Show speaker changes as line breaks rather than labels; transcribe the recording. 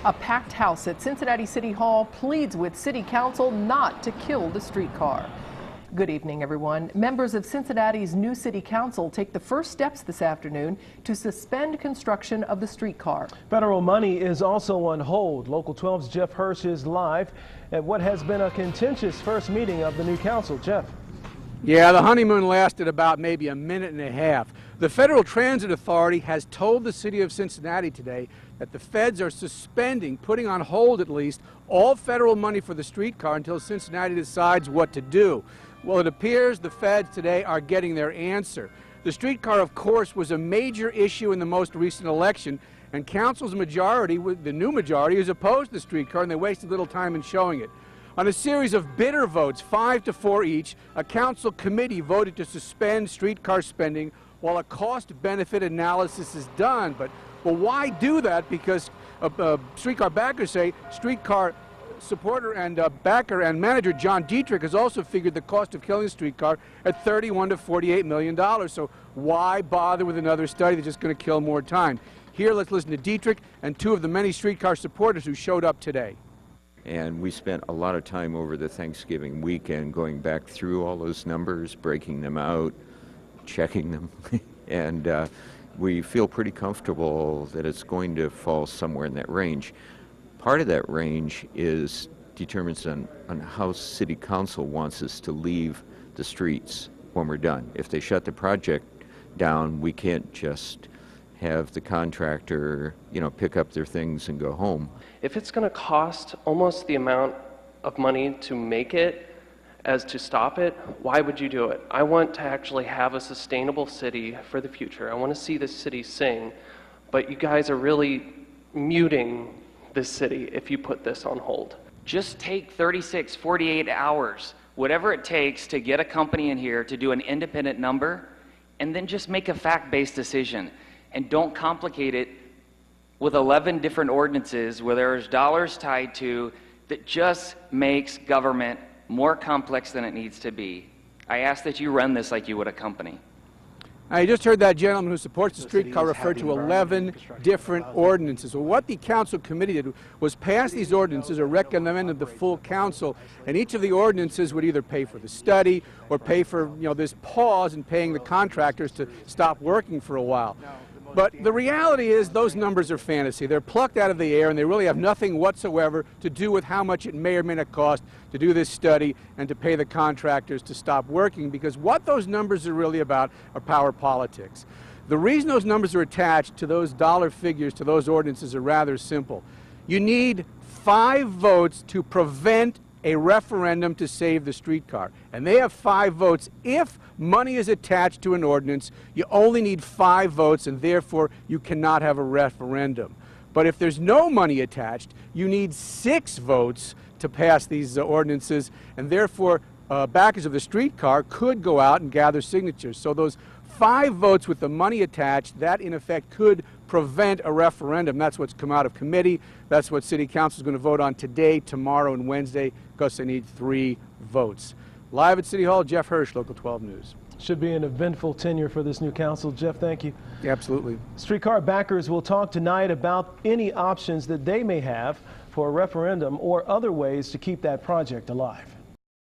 A packed house at Cincinnati City Hall pleads with City Council not to kill the streetcar. Good evening, everyone. Members of Cincinnati's new City Council take the first steps this afternoon to suspend construction of the streetcar.
Federal money is also on hold. Local 12's Jeff Hirsh is live at what has been a contentious first meeting of the new council. Jeff.
Yeah, the honeymoon lasted about maybe a minute and a half. The Federal Transit Authority has told the city of Cincinnati today that the feds are suspending, putting on hold at least, all federal money for the streetcar until Cincinnati decides what to do. Well, it appears the feds today are getting their answer. The streetcar, of course, was a major issue in the most recent election, and council's majority, the new majority, is opposed to the streetcar, and they wasted little time in showing it. On a series of bitter votes, 5-4 each, a council committee voted to suspend streetcar spending while a cost-benefit analysis is done. But, well, why do that? Because streetcar backers say streetcar supporter and backer and manager John Dietrich has also figured the cost of killing a streetcar at $31 to $48 million. So why bother with another study that's just going to kill more time? Here, let's listen to Dietrich and two of the many streetcar supporters who showed up today.
And we spent a lot of time over the Thanksgiving weekend going back through all those numbers, breaking them out, checking them, and we feel pretty comfortable that it's going to fall somewhere in that range. Part of that range determines on how City Council wants us to leave the streets when we're done. If they shut the project down, we can't just have the contractor, pick up their things and go home.
If it's going to cost almost the amount of money to make it as to stop it, why would you do it? I want to actually have a sustainable city for the future. I want to see this city sing, but you guys are really muting this city if you put this on hold.
Just take 36, 48 hours, whatever it takes to get a company in here to do an independent number, and then just make a fact-based decision. And don't complicate it with 11 different ordinances where there's dollars tied to that just makes government more complex than it needs to be. I ask that you run this like you would a company.
I just heard that gentleman who supports the streetcar refer to 11 different ordinances. Well, what the council committee did was pass these ordinances or recommended the full council, and each of the ordinances would either pay for the study or pay for this pause in paying the contractors to stop working for a while. But the reality is those numbers are fantasy. They're plucked out of the air, and they really have nothing whatsoever to do with how much it may or may not cost to do this study and to pay the contractors to stop working, because what those numbers are really about are power politics. The reason those numbers are attached to those dollar figures, to those ordinances, are rather simple. You need 5 votes to prevent a referendum to save the streetcar, and they have 5 votes. If money is attached to an ordinance, you only need 5 votes, and therefore you cannot have a referendum. But if there's no money attached, you need 6 votes to pass these ordinances, and therefore backers of the streetcar could go out and gather signatures. So those 5 votes with the money attached, that in effect could prevent a referendum. That's what's come out of committee. That's what City Council is going to vote on today, tomorrow, and Wednesday, because they need 3 votes. Live at City Hall, Jeff Hirsh, Local 12 News.
Should be an eventful tenure for this new council. Jeff, thank you.
Yeah, absolutely.
Streetcar backers will talk tonight about any options that they may have for a referendum or other ways to keep that project alive.